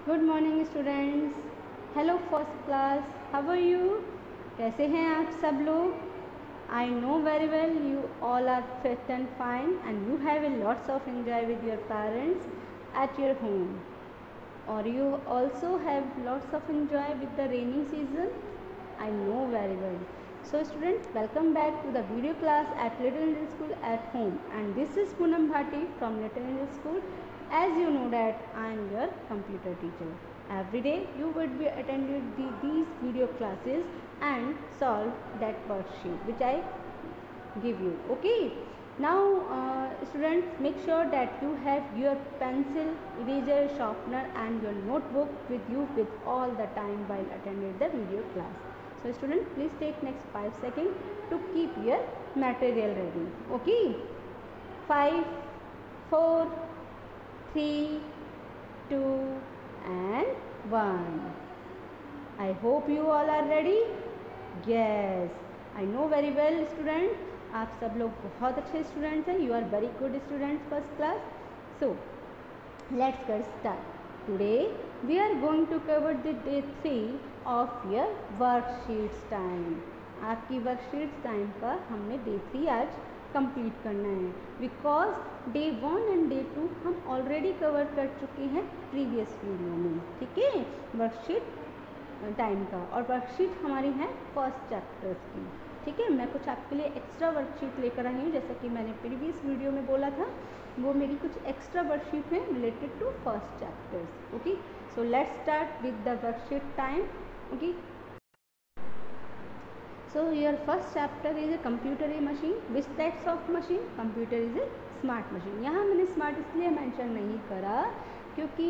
Good morning students. Hello first class, how are you? कैसे हैं आप सब लोग? I know very well you all are fit and fine and you have a lots of enjoy with your parents at your home, or you also have lots of enjoy with the rainy season. I know very well. So students, welcome back to the video class at Little Angel School at home, and this is Poonam Bhati from Little Angel School. As you know that I am your computer teacher. Every day you would be attending these video classes and solve that worksheet which I give you. Okay, now students, make sure that you have your pencil, eraser, sharpener and your notebook with you with all the time while attending the video class. So students, please take next 5 seconds to keep your material ready. Okay, 5 4 3 2 and 1. I hope you all are ready. Yes, I know very well students, आप सब लोग बहुत अच्छे students हैं. You are very good students first class. So let's get start. Today we are going to cover the day 3 of your worksheets time. आपकी worksheets time का हमने day 3 आज कंप्लीट करना है, बिकॉज डे 1 एंड डे 2 हम already cover कर चुके हैं प्रीवियस वीडियो में. ठीक है, वर्कशीट टाइम का, और वर्कशीट हमारी है फर्स्ट चैप्टर्स की. ठीक है, मैं कुछ आपके लिए एक्स्ट्रा वर्कशीट लेकर आई हूँ, जैसा कि मैंने प्रीवियस वीडियो में बोला था. वो मेरी कुछ एक्स्ट्रा वर्कशीट है related to first chapters. Okay, so let's start with the worksheet time. Okay, so your first chapter is a computer a machine. Which types of machine? Computer is a smart machine. यहाँ मैंने smart इसलिए mention नहीं करा क्योंकि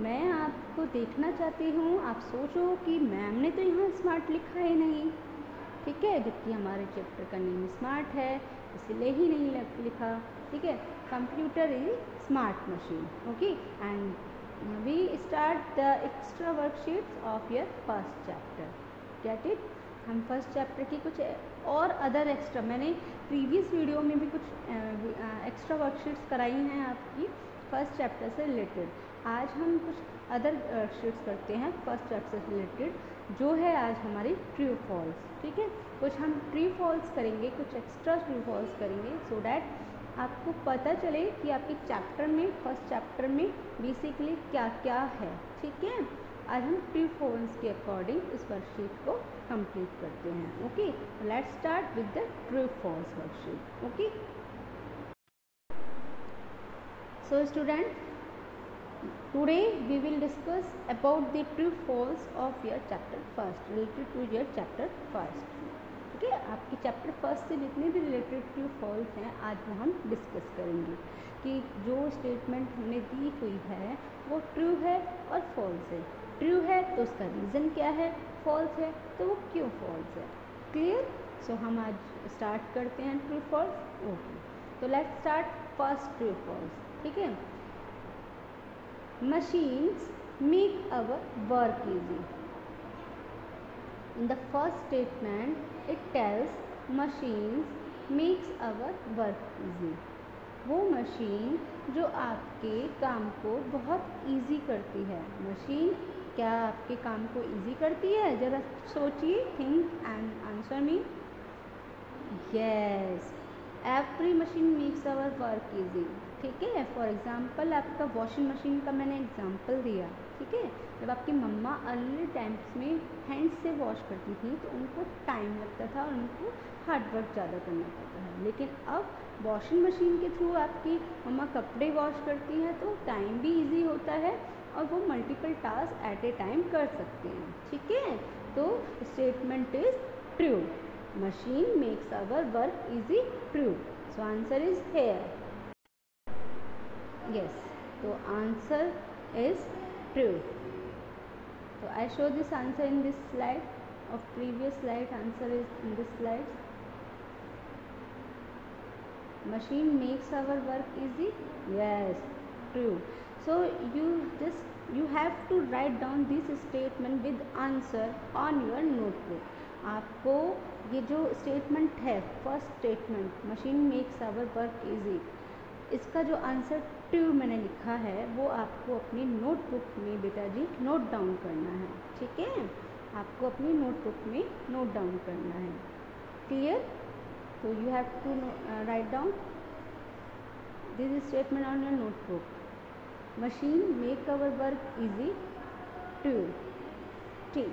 मैं आपको देखना चाहती हूँ, आप सोचो कि मैम ने तो यहाँ स्मार्ट लिखा ही नहीं. ठीक है, जबकि हमारे चैप्टर का नेम स्मार्ट है, इसलिए ही नहीं लिखा. ठीक है, computer is smart machine. Okay, and we start the extra worksheets of your first chapter. Get it? हम फर्स्ट चैप्टर की कुछ और अदर एक्स्ट्रा, मैंने प्रीवियस वीडियो में भी कुछ एक्स्ट्रा वर्कशीट्स कराई हैं आपकी फर्स्ट चैप्टर से रिलेटेड. आज हम कुछ अदर वर्कशीट्स करते हैं फर्स्ट चैप्टर से रिलेटेड, जो है आज हमारी ट्रू फॉल्स. ठीक है, कुछ हम ट्रू फॉल्स करेंगे, कुछ एक्स्ट्रा ट्रू फॉल्स करेंगे, सो डैट आपको पता चले कि आपके चैप्टर में, फर्स्ट चैप्टर में बेसिकली क्या क्या है. ठीक है, आज हम ट्रू फॉल्स के अकॉर्डिंग इस वर्कशीट को कंप्लीट करते हैं. Okay, let's start with the true false worksheet. Okay, so student, today we will discuss about the true false of your chapter first, related to your chapter first. ठीक है, आपके chapter first से जितने भी related true false हैं आज वो हम डिस्कस करेंगे कि जो स्टेटमेंट हमने दी हुई है वो ट्रू है और फॉल्स है. ट्रू है तो उसका रीज़न क्या है, फॉल्स है तो वो क्यों फॉल्स है. क्लियर? सो हम आज स्टार्ट करते हैं ट्रू फॉल्स. ओके, तो let's start first true false. ठीक है, machines make our work easy. In the first statement, it tells machines makes our work easy. वो मशीन जो आपके काम को बहुत इजी करती है. मशीन क्या आपके काम को इजी करती है? ज़रा सोचिए, think and answer me. Yes, every machine makes our work easy. ठीक है, फॉर एग्जांपल आपका वॉशिंग मशीन का मैंने एग्जांपल दिया. ठीक है, जब आपकी मम्मा अर्ली टाइम्स में हैंड से वॉश करती थी तो उनको टाइम लगता था और उनको हार्ड वर्क ज़्यादा करना पड़ता है, लेकिन अब वॉशिंग मशीन के थ्रू आपकी मम्मा कपड़े वॉश करती हैं तो टाइम भी इजी होता है और वो multiple task at a time कर सकते हैं. ठीक है, तो statement is true. Machine makes our work easy. True. So answer is here. Yes, so answer is true. So I show this answer in this slide. Of previous slide, answer is in this slide. Machine makes our work easy. Yes, true. So you have to write down this statement with answer on your notebook. आपको ये जो statement है, first statement, machine makes our work easy, इसका जो answer true मैंने लिखा है वो आपको अपनी नोटबुक में बेटा जी नोट डाउन करना है, ठीक है, आपको अपनी नोटबुक में नोट डाउन करना है। क्लियर? तो you have to write down this statement on your notebook. Machine make our work easy, true, ठीक।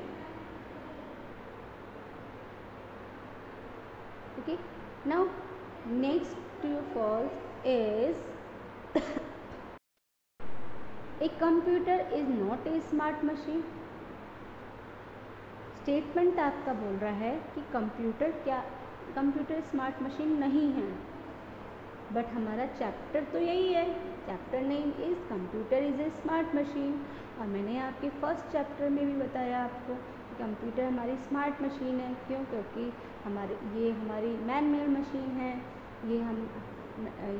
Okay, now next true or false is a computer is not a smart machine। Statement आपका बोल रहा है कि computer smart machine नहीं है, but हमारा chapter तो यही है, chapter name is computer is a smart machine. और मैंने आपके फर्स्ट चैप्टर में भी बताया आपको कि कंप्यूटर हमारी स्मार्ट मशीन है। क्यों? क्योंकि ये हमारी मैन मेड मशीन है,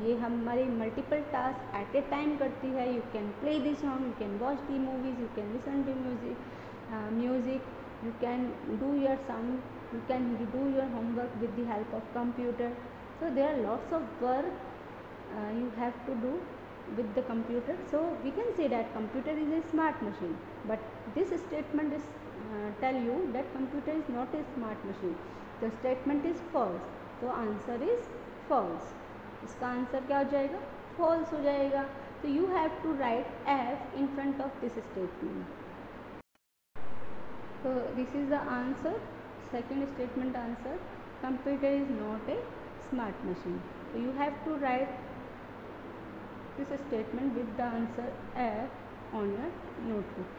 ये हमारी multiple task at a time करती है। You can play this song, you can watch the movies, you can listen to music, you can do your homework with the help of computer. So there are lots of work you have to do with the computer. So we can say that computer is a smart machine, but this statement is tell you that computer is not a smart machine. The statement is false, so answer is false. इसका answer क्या हो जाएगा? false हो जाएगा। तो you have to write F in front of this statement. So this is the answer, second statement answer, computer is not a smart machine. So you have to write this statement with the answer F on your notebook.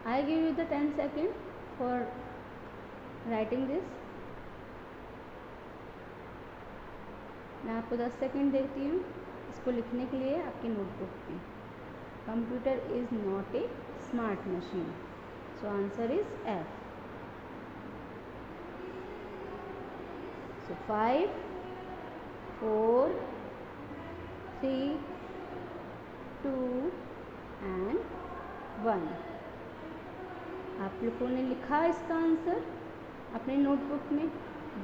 I give you the 10 seconds for writing this. मैं आपको 10 second देती हूँ इसको लिखने के लिए आपकी notebook में। Computer is not a smart machine. So answer is F. So 5, 4, 3, 2 and 1. आप लोगों ने लिखा इसका आंसर अपने नोटबुक में?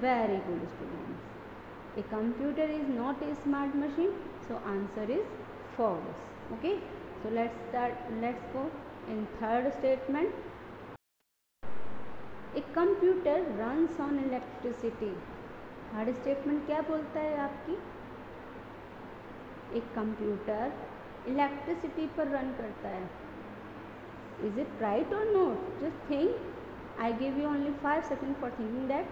Very good students. A computer is not a smart machine. So answer is false. Okay. So let's go in third statement. A computer runs on electricity. Third statement क्या बोलता है आपकी? एक कंप्यूटर इलेक्ट्रिसिटी पर run करता है। Is it right और not? Just think. I give you only 5 second for thinking that.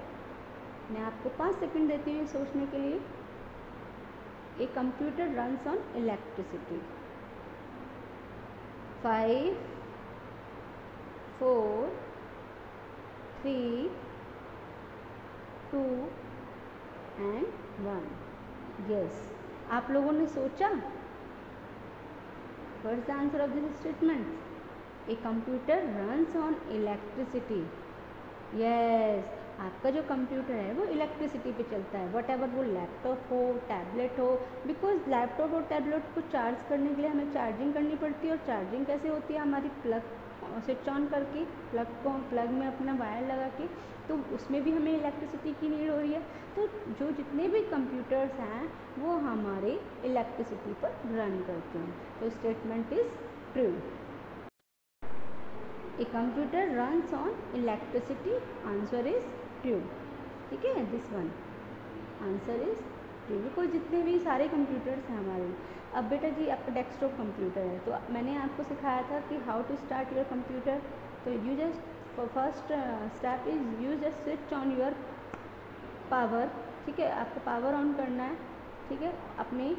मैं आपको 5 सेकेंड देती हूँ सोचने के लिए। A computer runs on electricity. 5, 4, 3, 2 and 1. Yes, आप लोगों ने सोचा? What's the answer of this statement? A computer runs on electricity. Yes, आपका जो कंप्यूटर है वो इलेक्ट्रिसिटी पे चलता है। वट एवर वो लैपटॉप हो, टैबलेट हो, बिकॉज लैपटॉप और टैबलेट को चार्ज करने के लिए हमें चार्जिंग करनी पड़ती है। और चार्जिंग कैसे होती है? हमारी प्लग स्विच ऑन करके प्लग में अपना वायर लगा के, तो उसमें भी हमें इलेक्ट्रिसिटी की नीड हो रही है। तो जो जितने भी कंप्यूटर्स हैं वो हमारे इलेक्ट्रिसिटी पर रन करते हैं। तो statement is true. A computer runs on electricity, answer is true. ठीक है, this one answer is true. Because जितने भी सारे कंप्यूटर्स हैं हमारे। अब बेटा जी आपका डेस्कटॉप कंप्यूटर है, तो मैंने आपको सिखाया था कि how to start your computer. तो you just first step is you just switch on your power. ठीक है, आपको पावर ऑन करना है। ठीक है, अपने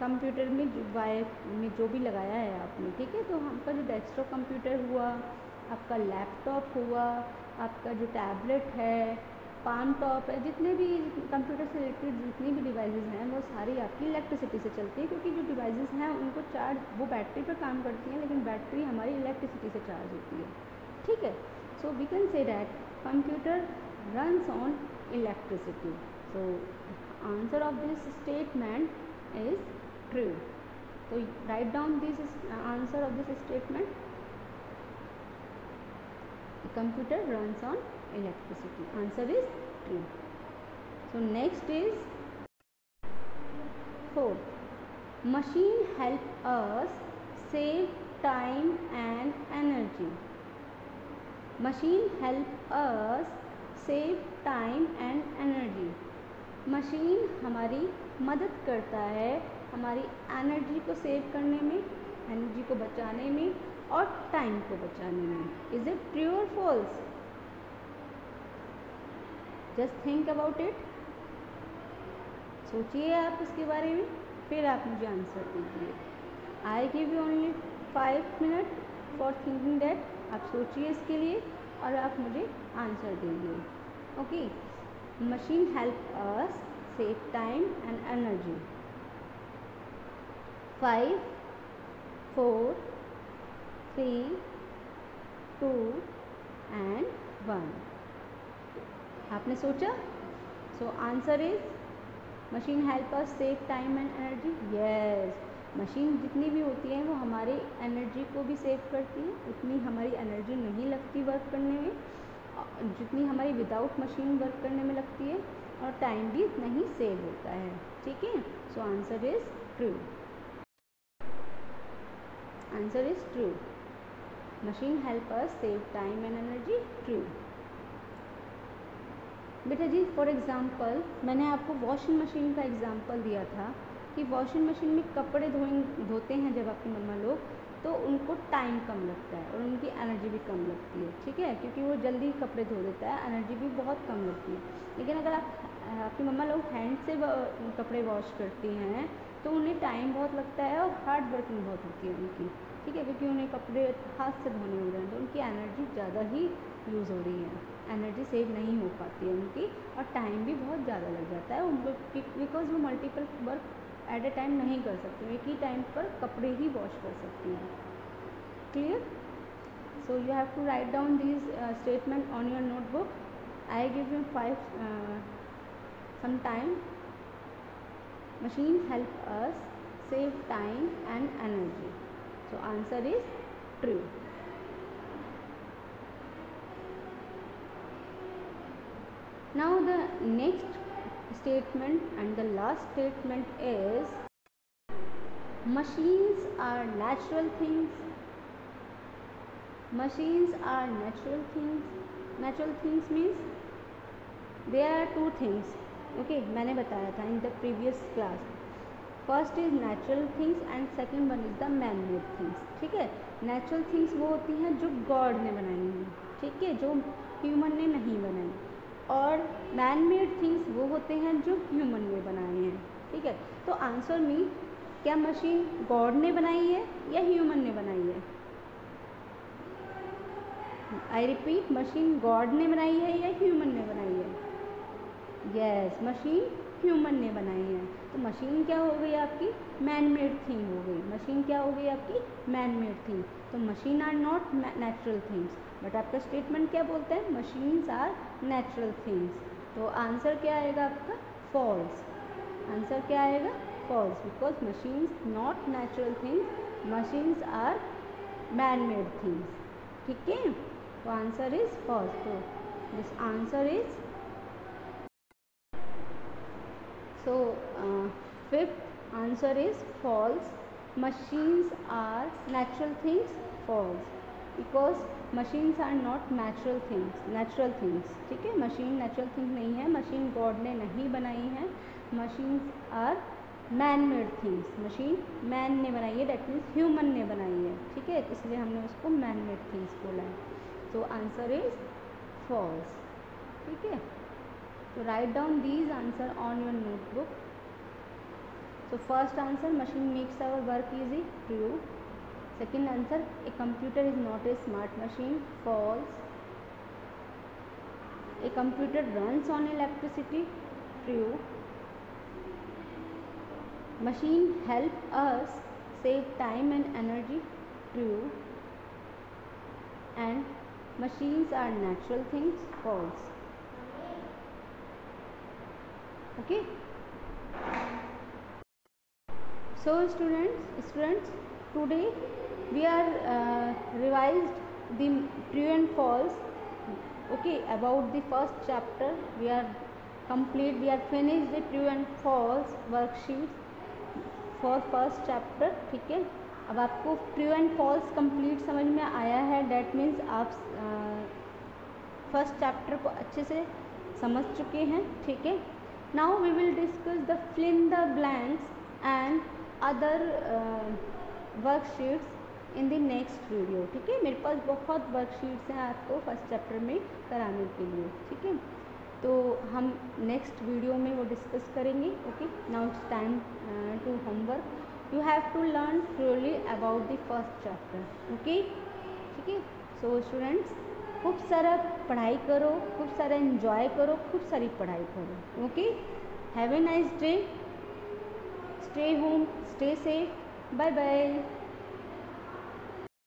कंप्यूटर में वायर में जो भी लगाया है आपने। ठीक है, तो आपका जो डेस्कटॉप कंप्यूटर हुआ, आपका लैपटॉप हुआ, आपका जो टैबलेट है, पाम टॉप है, जितने भी कंप्यूटर से रिलेटेड जितनी भी डिवाइसेस हैं वो सारी आपकी इलेक्ट्रिसिटी से चलती है। क्योंकि जो डिवाइसेस हैं उनको चार्ज वो बैटरी पर काम करती हैं, लेकिन बैटरी हमारी इलेक्ट्रिसिटी से चार्ज होती है। ठीक है, so we can say that computer runs on electricity. So answer of this statement is true. So write down this answer of this statement. The computer runs on electricity. Answer is true. So next is Machine help us save time and energy. Machine help us save time and energy. Machine हमारी मदद करता है हमारी energy को save करने में, energy को बचाने में और टाइम को बचाने में. इज इट ट्रू और false? Just think about it. सोचिए आप इसके बारे में, फिर आप मुझे आंसर दीजिए. आई give you only 5 minute for thinking that. आप सोचिए इसके लिए और आप मुझे आंसर दीजिए. Okay. Machine help us save time and energy. 5, 4, 3, 2 and 1. आपने सोचा? सो answer is machine help us save time and energy. Yes, machine जितनी भी होती है वो हमारी एनर्जी को भी सेव करती है. उतनी हमारी एनर्जी नहीं लगती वर्क करने में जितनी हमारी विदाउट मशीन वर्क करने में लगती है, और टाइम भी इतना ही सेव होता है. ठीक है. सो answer is true. Answer is true. Machine help us save time and energy. True. बेटा जी, फॉर एग्ज़ाम्पल मैंने आपको वॉशिंग मशीन का एग्ज़ाम्पल दिया था कि वॉशिंग मशीन में कपड़े धोते हैं जब आपकी मम्मा लोग, तो उनको टाइम कम लगता है और उनकी एनर्जी भी कम लगती है. ठीक है, क्योंकि वो जल्दी कपड़े धो देता है, एनर्जी भी बहुत कम लगती है. लेकिन अगर आपकी मम्मा लोग हैंड से कपड़े वॉश करती हैं तो उन्हें टाइम बहुत लगता है और हार्ड वर्किंग बहुत होती है उनकी. ठीक है, क्योंकि उन्हें कपड़े हाथ से धोने हो रहे हैं तो उनकी एनर्जी ज़्यादा ही यूज़ हो रही है. एनर्जी सेव नहीं हो पाती है उनकी और टाइम भी बहुत ज़्यादा लग जाता है उनको, बिकॉज वो multiple work at a time नहीं कर सकती. एक ही टाइम पर कपड़े ही वॉश कर सकती हैं. Clear? So you have to write down this statement on your notebook. I give you 5 some time. Machine help us save time and energy. So answer is true. Now the next statement and the last statement is machines are natural things. Machines are natural things. Natural things means there are two things. Okay, मैंने बताया था in the previous class. First is natural things and second one is the man made things. ठीक है. Natural things वो होती हैं जो God ने बनाई हैं. ठीक है, जो ह्यूमन ने नहीं बनाई. और मैन मेड थिंग्स वो होते हैं जो ह्यूमन ने बनाए हैं. ठीक है. तो आंसर मी, क्या मशीन गॉड ने बनाई है या ह्यूमन ने बनाई है? आई रिपीट, मशीन गॉड ने बनाई है या ह्यूमन ने बनाई है? यस, मशीन ह्यूमन ने बनाई है. तो मशीन क्या हो गई आपकी? मैन मेड थिंग हो गई. मशीन क्या हो गई आपकी? Man made thing. तो machine are not natural things. But आपका स्टेटमेंट क्या बोलता है? Machines are natural things. तो आंसर क्या आएगा आपका? फॉल्स. आंसर क्या आएगा? False. Because machines not natural things, machines are man made things. ठीक है. तो आंसर इज फॉल्स. तो this answer is So, fifth answer is false. Machines are natural things. False. Because machines are not natural things. Natural things. ठीक है. Machine natural thing नहीं है. Machine God ने नहीं बनाई है. Machines are man made things. Machine man ने बनाई है, डेट मीन्स ह्यूमन ने बनाई है. ठीक है, इसलिए हमने उसको मैन मेड थिंग्स बोला है. तो आंसर इज फॉल्स. ठीक है. So write down these answer on your notebook. So first answer, machine makes our work easy. True. Second answer, a computer is not a smart machine. False. A computer runs on electricity. True. Machine help us save time and energy. True. And machines are natural things. False. Okay. So students, today we are revised the true and false. Okay, about the first chapter we are complete. We are finished the true and false worksheets. For first chapter. ठीक है, अब आपको true and false complete समझ में आया है, that means आप first chapter को अच्छे से समझ चुके हैं। ठीक है, now we will discuss the fill in the blanks and other worksheets in the next video. ठीक है, मेरे पास बहुत वर्कशीट्स हैं आपको फर्स्ट चैप्टर में कराने के लिए। ठीक है, तो हम नेक्स्ट वीडियो में वो डिस्कस करेंगे। Okay, now it's time to homework. You have to learn thoroughly about the first chapter. Okay, ठीक है। सो स्टूडेंट्स, खूब सारा पढ़ाई करो, खूब सारा एंजॉय करो, खूब सारी पढ़ाई करो। Okay, have a nice day, stay home, stay safe, bye bye.